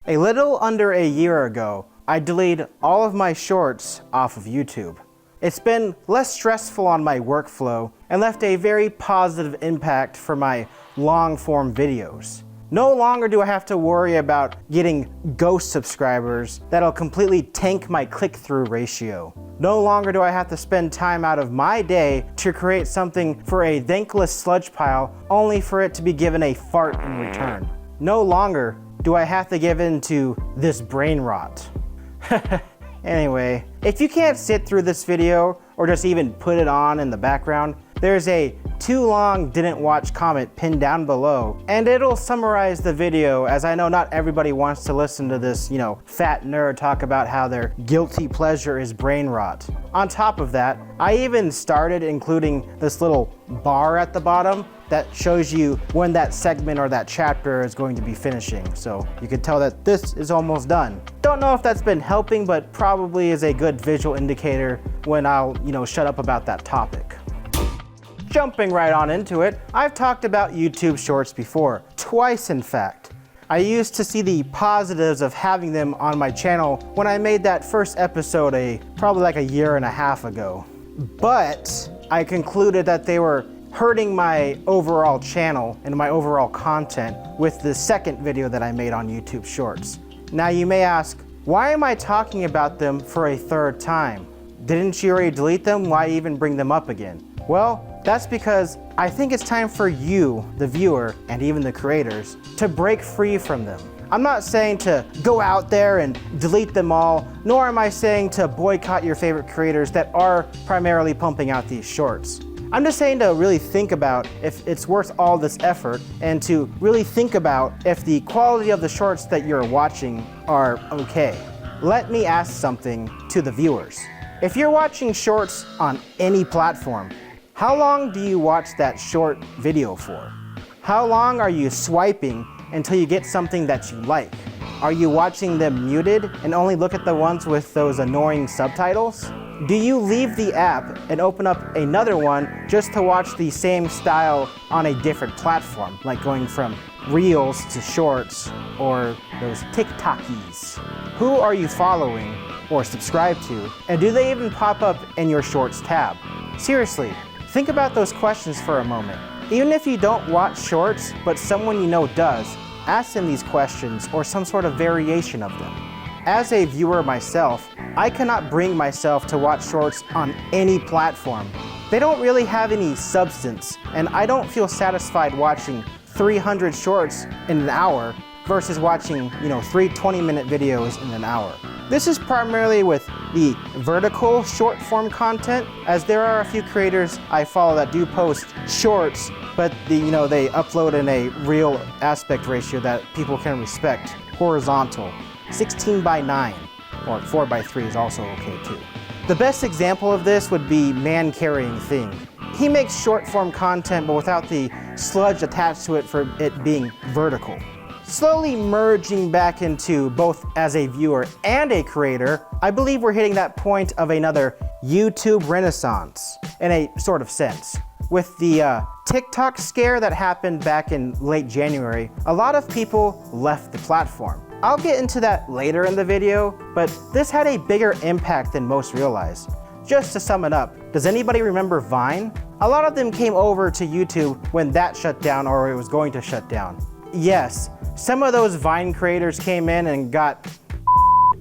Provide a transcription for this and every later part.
A little under a year ago, I deleted all of my shorts off of YouTube. It's been less stressful on my workflow and left a very positive impact for my long-form videos. No longer do I have to worry about getting ghost subscribers that'll completely tank my click-through ratio. No longer do I have to spend time out of my day to create something for a thankless sludge pile only for it to be given a fart in return. No longer do I have to give in to this brain rot. Anyway, if you can't sit through this video or just even put it on in the background, there's a too long didn't watch comment pinned down below, and it'll summarize the video, as I know not everybody wants to listen to this, fat nerd talk about how their guilty pleasure is brain rot. On top of that, I even started including this little bar at the bottom that shows you when that segment or that chapter is going to be finishing, so you can tell that this is almost done. Don't know if that's been helping, but probably is a good visual indicator when I'll, shut up about that topic. Jumping right on into it, I've talked about YouTube Shorts before, twice in fact. I used to see the positives of having them on my channel when I made that first episode probably like a year and a half ago. But I concluded that they were hurting my overall channel and my overall content with the second video that I made on YouTube Shorts. Now you may ask, why am I talking about them for a third time? Didn't you already delete them? Why even bring them up again? Well, that's because I think it's time for you, the viewer, and even the creators, to break free from them. I'm not saying to go out there and delete them all, nor am I saying to boycott your favorite creators that are primarily pumping out these shorts. I'm just saying to really think about if it's worth all this effort and to really think about if the quality of the shorts that you're watching are okay. Let me ask something to the viewers. If you're watching shorts on any platform, how long do you watch that short video for? How long are you swiping until you get something that you like? Are you watching them muted and only look at the ones with those annoying subtitles? Do you leave the app and open up another one just to watch the same style on a different platform, like going from Reels to Shorts or those TikTokies? Who are you following or subscribed to, and do they even pop up in your Shorts tab? Seriously, think about those questions for a moment. Even if you don't watch Shorts, but someone you know does, ask them these questions or some sort of variation of them. As a viewer myself, I cannot bring myself to watch shorts on any platform. They don't really have any substance, and I don't feel satisfied watching 300 shorts in an hour versus watching, 3 20-minute videos in an hour. This is primarily with the vertical short form content, as there are a few creators I follow that do post shorts, but they upload in a real aspect ratio that people can respect, horizontal. 16:9 or 4:3 is also okay too. The best example of this would be Man Carrying Thing. He makes short form content but without the sludge attached to it for it being vertical. Slowly merging back into both as a viewer and a creator, I believe we're hitting that point of another YouTube renaissance in a sort of sense. With the TikTok scare that happened back in late January, a lot of people left the platform. I'll get into that later in the video, but this had a bigger impact than most realize. Just to sum it up, does anybody remember Vine? A lot of them came over to YouTube when that shut down or it was going to shut down. Yes, some of those Vine creators came in and got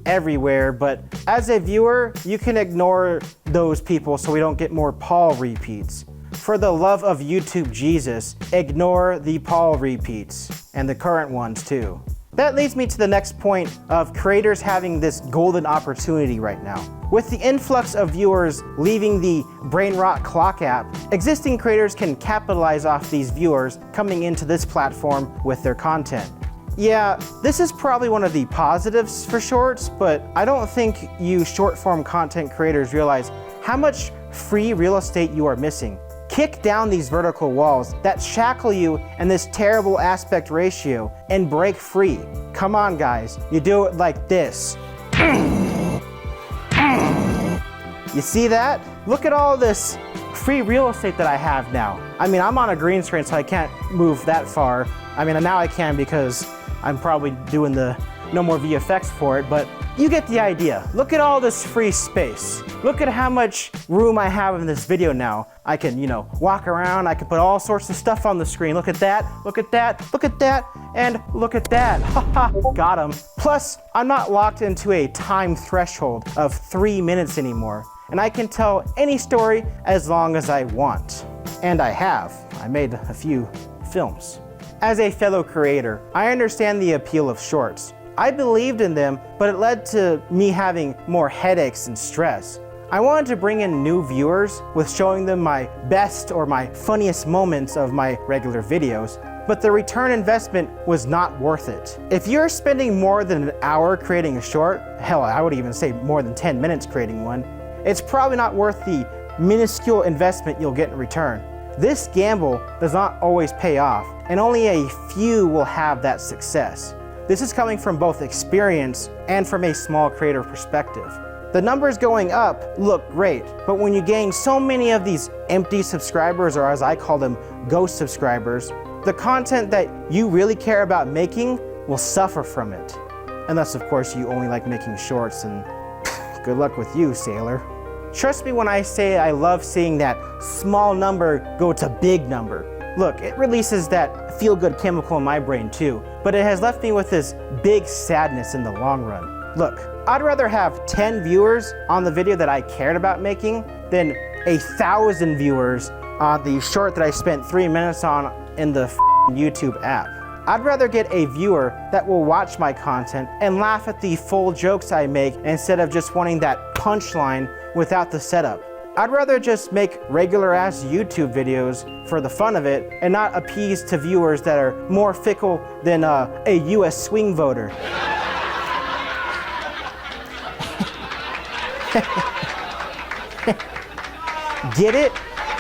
everywhere, but as a viewer, you can ignore those people so we don't get more Paul repeats. For the love of YouTube Jesus, ignore the Paul repeats, and the current ones too. That leads me to the next point of creators having this golden opportunity right now. With the influx of viewers leaving the brain rot clock app, existing creators can capitalize off these viewers coming into this platform with their content. Yeah, this is probably one of the positives for shorts, but I don't think you short form content creators realize how much free real estate you are missing. Kick down these vertical walls that shackle you in this terrible aspect ratio and break free. Come on guys, you do it like this. You see that? Look at all this free real estate that I have now. I mean, I'm on a green screen, so I can't move that far. I mean, now I can because I'm probably doing the no more VFX for it, but you get the idea. Look at all this free space. Look at how much room I have in this video now. I can, walk around, I can put all sorts of stuff on the screen. Look at that, look at that, look at that, and look at that. Haha, got him. Plus, I'm not locked into a time threshold of 3 minutes anymore, and I can tell any story as long as I want. And I have. I made a few films. As a fellow creator, I understand the appeal of shorts. I believed in them, but it led to me having more headaches and stress. I wanted to bring in new viewers with showing them my best or my funniest moments of my regular videos, but the return investment was not worth it. If you're spending more than an hour creating a short, hell, I would even say more than 10 minutes creating one, it's probably not worth the minuscule investment you'll get in return. This gamble does not always pay off, and only a few will have that success. This is coming from both experience and from a small creator perspective. The numbers going up look great, but when you gain so many of these empty subscribers, or as I call them, ghost subscribers, the content that you really care about making will suffer from it. Unless, of course, you only like making shorts, and good luck with you, sailor. Trust me when I say I love seeing that small number go to big number. Look, it releases that feel-good chemical in my brain too, but it has left me with this big sadness in the long run. Look, I'd rather have 10 viewers on the video that I cared about making than 1,000 viewers on the short that I spent 3 minutes on in the YouTube app. I'd rather get a viewer that will watch my content and laugh at the full jokes I make instead of just wanting that punchline without the setup. I'd rather just make regular ass YouTube videos for the fun of it and not appease to viewers that are more fickle than a US swing voter. Get it?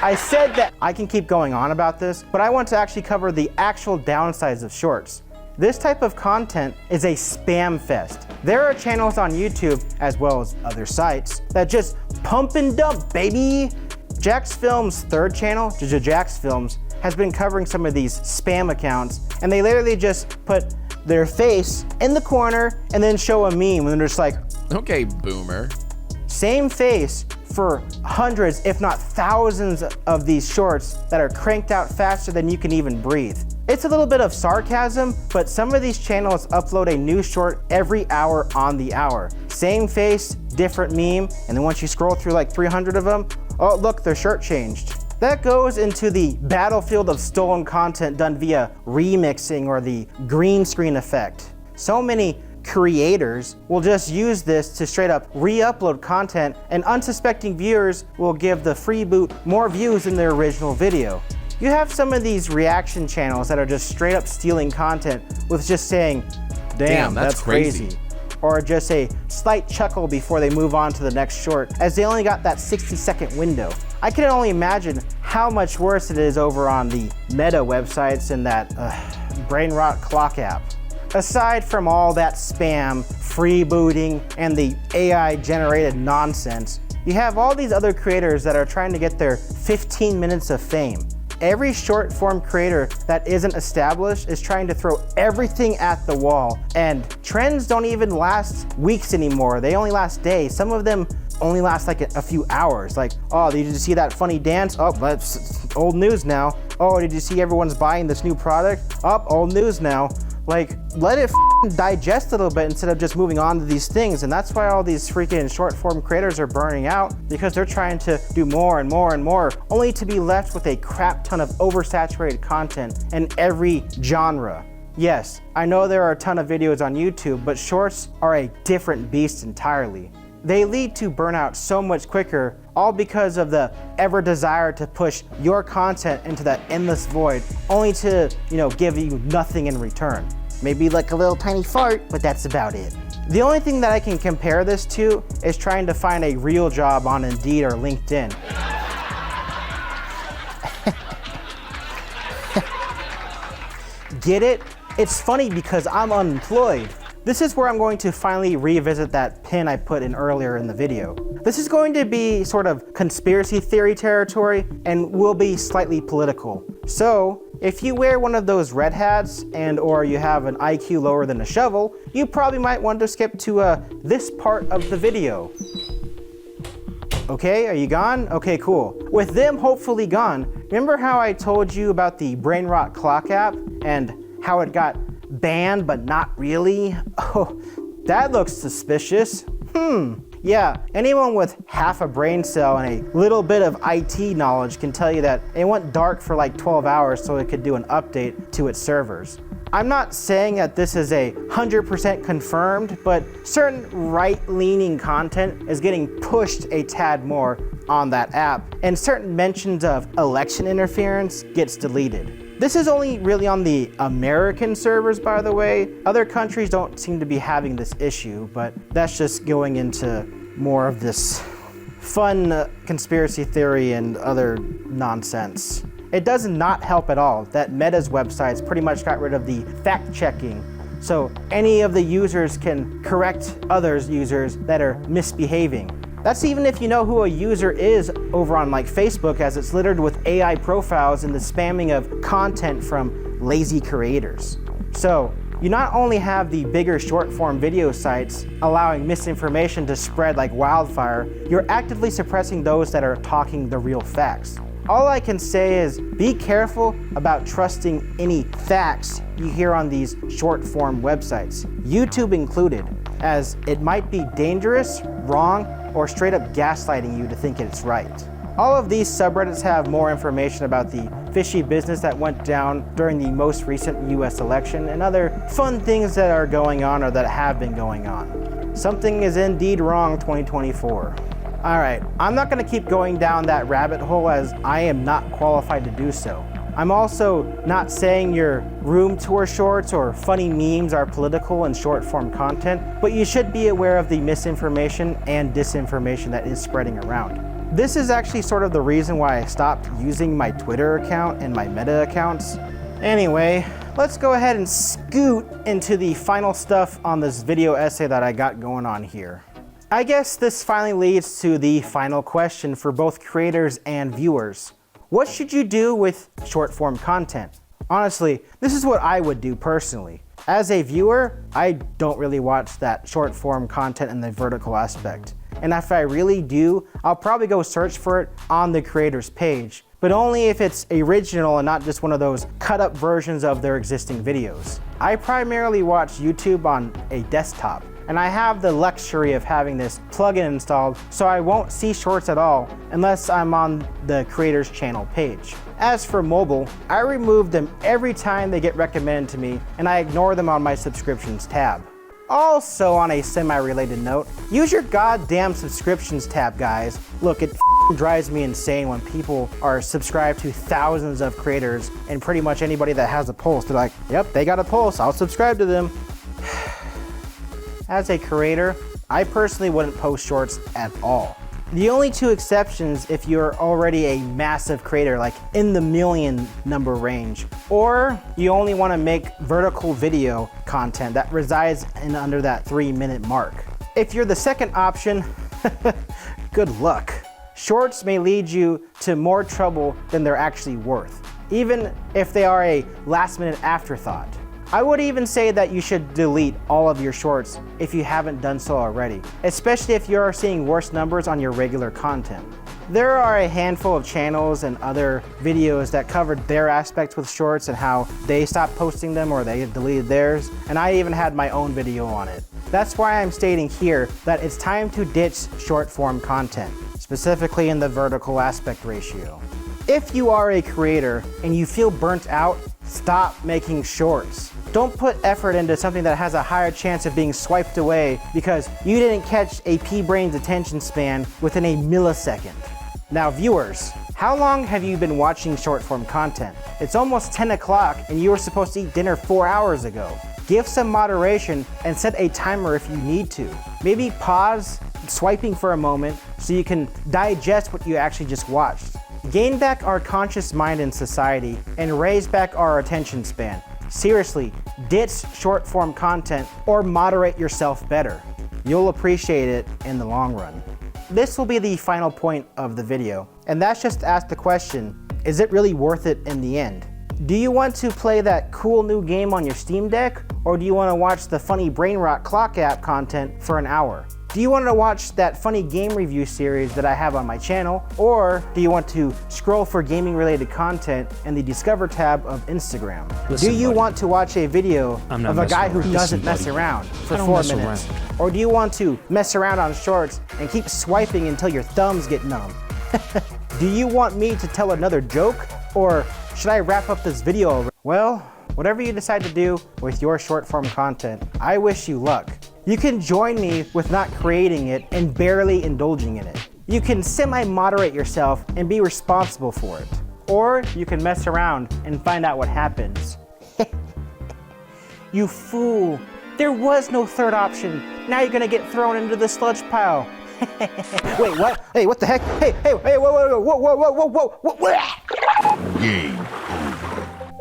I said that I can keep going on about this, but I want to actually cover the actual downsides of shorts. This type of content is a spam fest. There are channels on YouTube, as well as other sites, that just pump and dump, baby. Jax Films' third channel, Jax Films, has been covering some of these spam accounts, and they literally just put their face in the corner and then show a meme, and they're just like, okay, boomer. Same face for hundreds, if not thousands of these shorts that are cranked out faster than you can even breathe. It's a little bit of sarcasm, but some of these channels upload a new short every hour on the hour. Same face, different meme, and then once you scroll through like 300 of them, oh look, their shirt changed. That goes into the battlefield of stolen content done via remixing or the green screen effect. So many creators will just use this to straight up re-upload content, and unsuspecting viewers will give the free boot more views than their original video. You have some of these reaction channels that are just straight up stealing content with just saying, damn, that's crazy. Or just a slight chuckle before they move on to the next short, as they only got that 60-second window. I can only imagine how much worse it is over on the meta websites and that brain rot clock app. Aside from all that spam, freebooting, and the AI-generated nonsense, you have all these other creators that are trying to get their 15 minutes of fame. Every short form creator that isn't established is trying to throw everything at the wall, and trends don't even last weeks anymore. They only last days. Some of them only last like a few hours. Like, oh, did you see that funny dance? Oh, that's old news now. Oh, did you see everyone's buying this new product? Oh, old news now. Like, let it digest a little bit instead of just moving on to these things. And that's why all these freaking short form creators are burning out, because they're trying to do more and more and more, only to be left with a crap ton of oversaturated content in every genre. Yes, I know there are a ton of videos on YouTube, but shorts are a different beast entirely. They lead to burnout so much quicker, all because of the ever desire to push your content into that endless void, only to, give you nothing in return. Maybe like a little tiny fart, but that's about it. The only thing that I can compare this to is trying to find a real job on Indeed or LinkedIn. Get it? It's funny because I'm unemployed. This is where I'm going to finally revisit that pin I put in earlier in the video. This is going to be sort of conspiracy theory territory and will be slightly political. So If you wear one of those red hats and or you have an IQ lower than a shovel, you probably might want to skip to this part of the video. Okay, are you gone? Okay, cool. With them hopefully gone, remember how I told you about the Brain Rot Clock app and how it got banned but not really? Oh, that looks suspicious. Yeah, anyone with half a brain cell and a little bit of IT knowledge can tell you that it went dark for like 12 hours so it could do an update to its servers. I'm not saying that this is 100% confirmed, but certain right-leaning content is getting pushed a tad more on that app, and certain mentions of election interference gets deleted. This is only really on the American servers, by the way. Other countries don't seem to be having this issue, but that's just going into more of this fun conspiracy theory and other nonsense. It does not help at all that Meta's websites pretty much got rid of the fact checking, so any of the users can correct others users that are misbehaving. That's even if you know who a user is over on like Facebook, as it's littered with AI profiles and the spamming of content from lazy creators. So you not only have the bigger short form video sites allowing misinformation to spread like wildfire, you're actively suppressing those that are talking the real facts. All I can say is be careful about trusting any facts you hear on these short form websites, YouTube included, as it might be dangerous, wrong, or straight up gaslighting you to think it's right. All of these subreddits have more information about the fishy business that went down during the most recent US election and other fun things that are going on or that have been going on. Something is indeed wrong 2024. Alright, I'm not going to keep going down that rabbit hole as I am not qualified to do so. I'm also not saying your room tour shorts or funny memes are political and short form content, but you should be aware of the misinformation and disinformation that is spreading around. This is actually sort of the reason why I stopped using my Twitter account and my Meta accounts. Anyway, let's go ahead and scoot into the final stuff on this video essay that I got going on here. I guess this finally leads to the final question for both creators and viewers. What should you do with short form content? Honestly, this is what I would do personally. As a viewer, I don't really watch that short form content in the vertical aspect. And if I really do, I'll probably go search for it on the creator's page, but only if it's original and not just one of those cut up versions of their existing videos. I primarily watch YouTube on a desktop, and I have the luxury of having this plugin installed, so I won't see shorts at all unless I'm on the creator's channel page. As for mobile, I remove them every time they get recommended to me, and I ignore them on my subscriptions tab. Also, on a semi-related note, use your goddamn subscriptions tab, guys. Look, it drives me insane when people are subscribed to thousands of creators and pretty much anybody that has a pulse, they're like, yep, they got a pulse, I'll subscribe to them. As a creator, I personally wouldn't post shorts at all. The only two exceptions if you're already a massive creator, like in the million number range, or you only want to make vertical video content that resides in under that 3-minute mark. If you're the second option, good luck. Shorts may lead you to more trouble than they're actually worth, even if they are a last-minute afterthought. I would even say that you should delete all of your shorts if you haven't done so already, especially if you are seeing worse numbers on your regular content. There are a handful of channels and other videos that covered their aspects with shorts and how they stopped posting them or they deleted theirs, and I even had my own video on it. That's why I'm stating here that it's time to ditch short form content, specifically in the vertical aspect ratio. If you are a creator and you feel burnt out, stop making shorts. Don't put effort into something that has a higher chance of being swiped away because you didn't catch a pea-brain's attention span within a millisecond. Now viewers, how long have you been watching short form content? It's almost 10 o'clock and you were supposed to eat dinner 4 hours ago. Give some moderation and set a timer if you need to. Maybe pause swiping for a moment so you can digest what you actually just watched. Gain back our conscious mind in society and raise back our attention span. Seriously, ditch short form content or moderate yourself better. You'll appreciate it in the long run. This will be the final point of the video, and that's just to ask the question, is it really worth it in the end? Do you want to play that cool new game on your Steam Deck? Or do you want to watch the funny brain rot clock app content for an hour? Do you want to watch that funny game review series that I have on my channel? Or do you want to scroll for gaming related content in the Discover tab of Instagram? Listen, do you buddy, want to watch a video of a guy who doesn't mess around for 4 minutes? Or do you want to mess around on shorts and keep swiping until your thumbs get numb? Do you want me to tell another joke? Or should I wrap up this video already? Well, whatever you decide to do with your short form content, I wish you luck. You can join me with not creating it and barely indulging in it. You can semi-moderate yourself and be responsible for it. Or you can mess around and find out what happens. You fool. There was no third option. Now you're gonna get thrown into the sludge pile. Wait, what? Hey, what the heck? Hey, whoa. Game.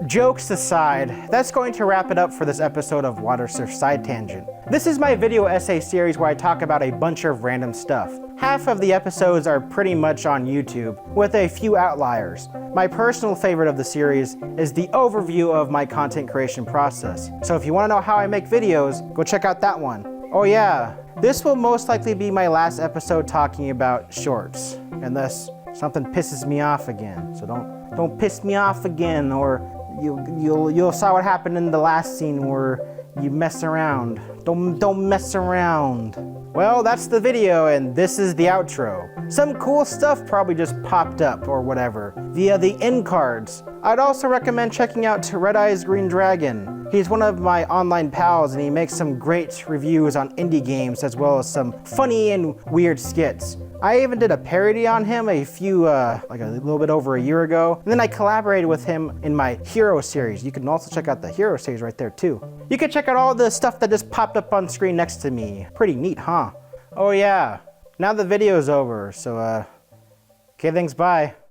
Jokes aside, that's going to wrap it up for this episode of Watersurf Side Tangent. This is my video essay series where I talk about a bunch of random stuff. Half of the episodes are pretty much on YouTube, with a few outliers. My personal favorite of the series is the overview of my content creation process. So if you want to know how I make videos, go check out that one. Oh yeah, this will most likely be my last episode talking about shorts, unless something pisses me off again. So don't piss me off again, or you'll saw what happened in the last scene where you mess around. Don't mess around. Well, that's the video, and this is the outro. Some cool stuff probably just popped up or whatever via the end cards. I'd also recommend checking out Red Eyes Green Dragon. He's one of my online pals, and he makes some great reviews on indie games as well as some funny and weird skits. I even did a parody on him a little bit over a year ago, and then I collaborated with him in my Hero series. You can also check out the Hero series right there too. You can check out all the stuff that just popped up on screen next to me. Pretty neat, huh? Oh yeah, now the video's over, so okay, thanks, bye.